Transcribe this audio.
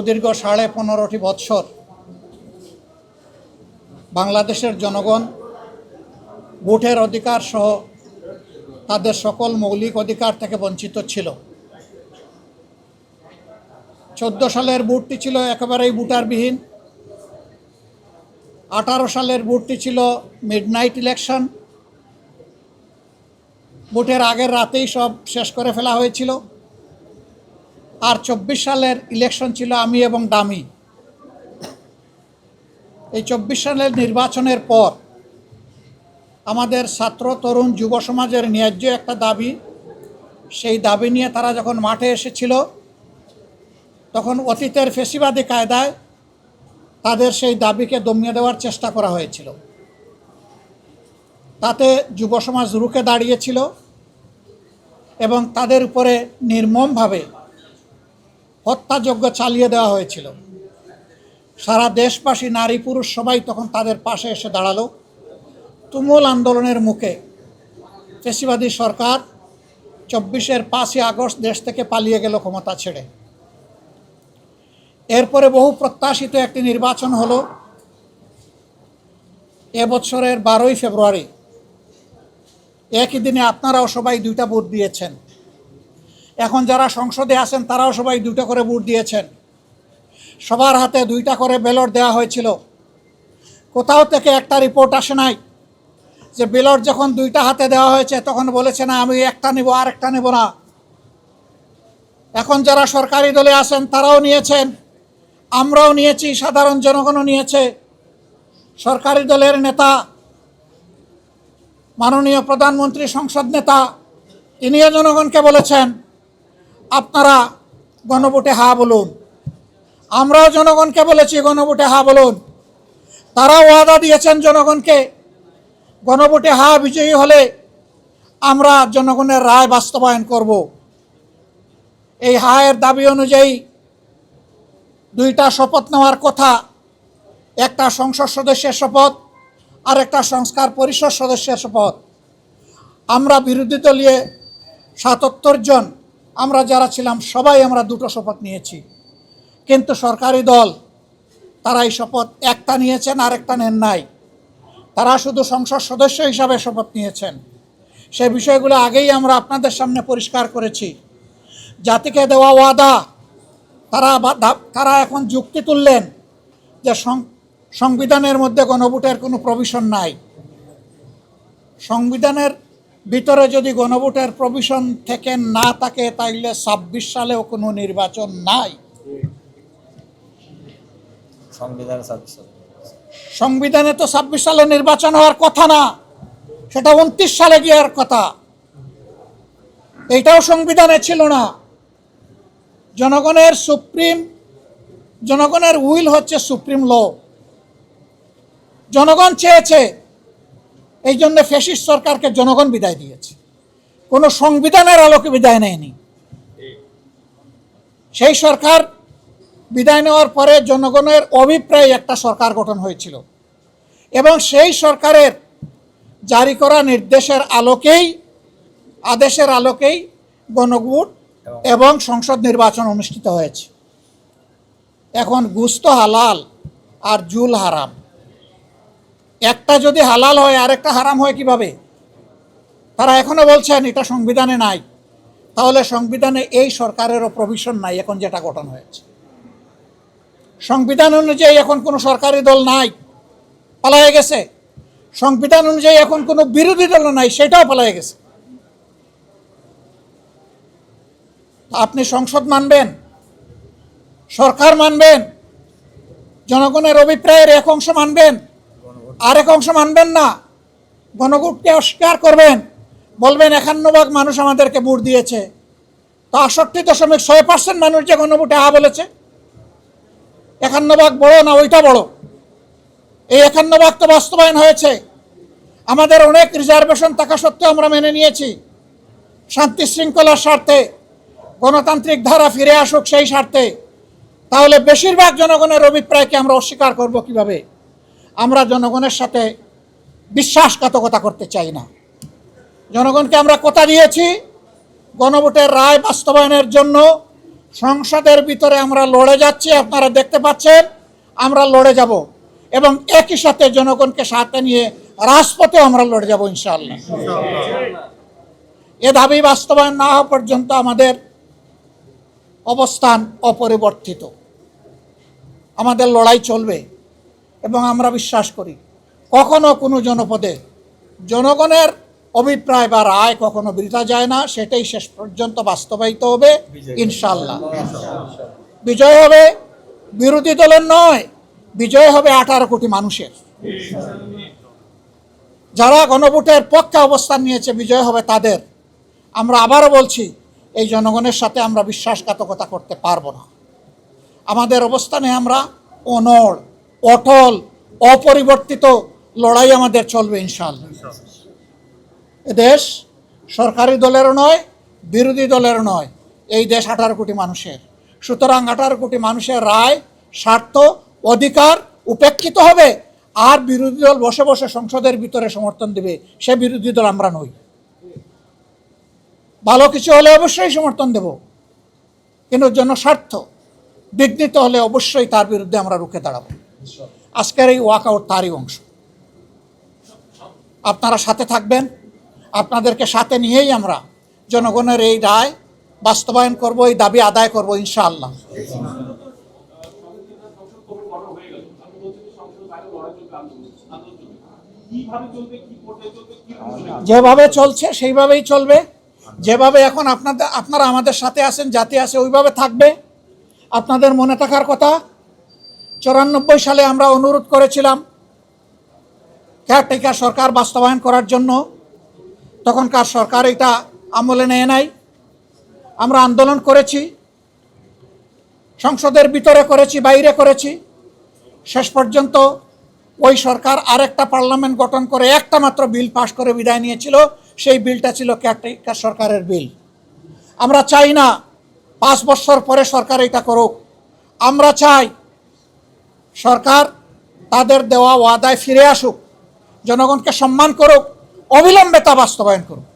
সুদীর্ঘ 15.5 বৎসর বাংলাদেশের জনগণ ভোটের অধিকার সহ তাদের সকল মৌলিক অধিকার থেকে বঞ্চিত ছিল। 14 সালের ভোটটি ছিল একেবারেই ভোটারবিহীন। 18 সালের ভোটটি ছিল মিডনাইট ইলেকশন। ভোটের আগের রাতেই সব শেষ করে ফেলা হয়েছিল। আর 24 সালের ইলেকশন ছিল আমি এবং ডামি। এই 24 সালের নির্বাচনের পর আমাদের ছাত্র তরুণ যুব সমাজের ন্যায্য একটা দাবি, সেই দাবি নিয়ে তারা যখন মাঠে এসেছিল তখন অতীতের ফ্যাসিবাদী কায়দায় তাদের সেই দাবিকে দমিয়ে দেওয়ার চেষ্টা করা হয়েছিল। তাতে যুব সমাজ রুখে দাঁড়িয়েছিল এবং তাদের উপরে নির্মমভাবে হত্যাযজ্ঞ চালিয়ে দেওয়া হয়েছিল। সারা দেশবাসী, নারী পুরুষ সবাই তখন তাদের পাশে এসে দাঁড়ালো। তুমুল আন্দোলনের মুখে ফ্যাসিবাদী সরকার 5ই আগস্ট দেশ থেকে পালিয়ে গেল ক্ষমতা ছেড়ে। এরপরে বহু প্রত্যাশিত একটি নির্বাচন হলো এবছরের 12ই ফেব্রুয়ারি। একই দিনে আপনারাও সবাই 2টা ভোট দিয়েছেন। এখন যারা সংসদে আছেন তারাও সবাই 2টা করে ভোট দিয়েছেন। সবার হাতে 2টা করে ব্যালট দেওয়া হয়েছিল। কোথাও থেকে একটা রিপোর্ট আসে নাই যে ব্যালট যখন 2টা হাতে দেওয়া হয়েছে তখন বলেছে না আমি একটা নেব আর একটা নেব না। এখন যারা সরকারি দলে আছেন তারাও নিয়েছেন, আমরাও নিয়েছি, সাধারণ জনগণও নিয়েছে। সরকারি দলের নেতা, মাননীয় প্রধানমন্ত্রী, সংসদ নেতা, তিনিও জনগণকে বলেছেন আপনারা গণভোটে হা বলুন। আমরাও জনগণকে বলেছি গণভোটে হা বলুন। তারাও ওয়াদা দিয়েছেন জনগণকে গণভোটে হা বিজয়ী হলে আমরা জনগণের রায় বাস্তবায়ন করব। এই হায়ের দাবি অনুযায়ী 2টা শপথ নেওয়ার কথা, একটা সংসদ সদস্যের শপথ আর একটা সংস্কার পরিষদ সদস্যের শপথ। আমরা বিরোধী দলীয় 77 জন আমরা যারা ছিলাম সবাই আমরা 2টো শপথ নিয়েছি। কিন্তু সরকারি দল তারা এই শপথ একটা নিয়েছেন আর একটা নেন নাই। তারা শুধু সংসদ সদস্য হিসাবে শপথ নিয়েছেন। সেই বিষয়গুলো আগেই আমরা আপনাদের সামনে পরিষ্কার করেছি। জাতিকে দেওয়া ওয়াদা তারা এখন যুক্তি তুললেন যে সংবিধানের মধ্যে গণভোটের কোনো প্রভিশন নাই। সংবিধানের ভিতরে যদি গণভোটের প্রভিশন থেকে না থাকে তাইলে 26 সালেও কোনো নির্বাচন নাই। সংবিধানে তো 26 সালে নির্বাচন হওয়ার কথা না, সেটা 29 সালে গিয়ার কথা। এটাও সংবিধানে ছিল না। জনগণের উইল হচ্ছে সুপ্রিম ল। জনগণ চেয়েছে, এই জন্য ফ্যাসিস্ট সরকারকে জনগণ বিদায় দিয়েছে, কোনো সংবিধানের আলোকে বিদায় নেয়নি। সেই সরকার বিদায় নেওয়ার পরে জনগণের অভিপ্রায়ে একটা সরকার গঠন হয়েছিল এবং সেই সরকারের জারি করা নির্দেশের আদেশের আলোকেই গণভোট এবং সংসদ নির্বাচন অনুষ্ঠিত হয়েছে। এখন গুস্ত হালাল আর জুল হারাম। একটা যদি হালাল হয় আরেকটা হারাম হয় কিভাবে? তারা এখনো বলছেন এটা সংবিধানে নাই। তাহলে সংবিধানে এই সরকারেরও প্রভিশন নাই এখন যেটা গঠন হয়েছে। সংবিধান অনুযায়ী এখন কোনো সরকারি দল নাই, পালায়ে গেছে। সংবিধান অনুযায়ী এখন কোনো বিরোধী দল নাই, সেটাও পালায়ে গেছে। আপনি সংসদ মানবেন, সরকার মানবেন, জনগণের অভিপ্রায়ের এক অংশ মানবেন, আরেক অংশ মানবেন না। গণভোটকে অস্বীকার করবেন, বলবেন 51% মানুষ আমাদেরকে ভোট দিয়েছে। তো 68.6% মানুষ যে গণভোটে হা বলেছে, 51% বড় না ওইটা বড়? এই 51% তো বাস্তবায়ন হয়েছে। আমাদের অনেক রিজার্ভেশন থাকা সত্ত্বেও আমরা মেনে নিয়েছি, শান্তি শৃঙ্খলার স্বার্থে, গণতান্ত্রিক ধারা ফিরে আসুক সেই স্বার্থে। তাহলে বেশিরভাগ জনগণের অভিপ্রায়কে আমরা অস্বীকার করব কিভাবে? আমরা জনগণের সাথে বিশ্বাসঘাতকতা করতে চাই না। জনগণকে আমরা কথা দিয়েছি গণভোটের রায় বাস্তবায়নের জন্য সংসদের ভিতরে আমরা লড়ে যাচ্ছি, আপনারা দেখতে পাচ্ছেন, আমরা লড়ে যাব এবং একই সাথে জনগণকে সাথে নিয়ে রাজপথেও আমরা লড়ে যাব ইনশাআল্লাহ। এ দাবি বাস্তবায়ন না হওয়া পর্যন্ত আমাদের অবস্থান অপরিবর্তিত, আমাদের লড়াই চলবে এবং আমরা বিশ্বাস করি কখনো কোনো জনপদে জনগণের অভিপ্রায় বা রায় কখনো বৃথা যায় না, সেটাই শেষ পর্যন্ত বাস্তবায়িত হবে ইনশাআল্লাহ। বিজয় হবে বিরোধী দলের নয়, বিজয় হবে 18 কোটি মানুষের। যারা গণভোটের পক্ষে অবস্থান নিয়েছে বিজয় হবে তাদের। আমরা আবারও বলছি, এই জনগণের সাথে আমরা বিশ্বাসঘাতকতা করতে পারবো না। আমাদের অবস্থানে আমরা অনড়, অটল, অপরিবর্তিত লড়াই আমাদের চলবে ইনশাআল্লাহ। দেশ সরকারি দলেরও নয়, বিরোধী দলেরও নয়, এই দেশ 18 কোটি মানুষের। সুতরাং 18 কোটি মানুষের রায়, স্বার্থ, অধিকার উপেক্ষিত হবে আর বিরোধী দল বসে বসে সংসদের ভিতরে সমর্থন দেবে, সে বিরোধী দল আমরা নই। ভালো কিছু হলে অবশ্যই সমর্থন দেব, কিন্তু জনস্বার্থ বিঘ্নিত হলে অবশ্যই তার বিরুদ্ধে আমরা রুখে দাঁড়াবো। আজকের এই ওয়াকআউট তারই অংশ। আপনারা সাথে থাকবেন, আপনাদেরকে সাথে নিয়েই আমরা জনগণের এই রায় বাস্তবায়ন করব, এই দাবি আদায় করব ইনশাআল্লাহ। যেভাবে চলছে সেইভাবেই চলবে, যেভাবে এখন আপনারা আমাদের সাথে আছেন, জাতি আছে, ওইভাবে থাকবে। আপনাদের মনে থাকার কথা, 94 সালে আমরা অনুরোধ করেছিলাম কেয়ারটেকার সরকার বাস্তবায়ন করার জন্য। তখনকার সরকার এটা আমলে নেয় নাই। আমরা আন্দোলন করেছি, সংসদের ভিতরে করেছি, বাইরে করেছি। শেষ পর্যন্ত ওই সরকার আরেকটা পার্লামেন্ট গঠন করে একটা মাত্র বিল পাশ করে বিদায় নিয়েছিল। সেই বিলটা ছিল কেয়ারটেকার সরকারের বিল। আমরা চাই না 5 বছর পরে সরকার এটা করুক। আমরা চাই সরকার তাদের দেওয়া ওয়াদায় ফিরে আসুক, জনগণকে সম্মান করুক, অবিলম্বে তা বাস্তবায়ন করুক।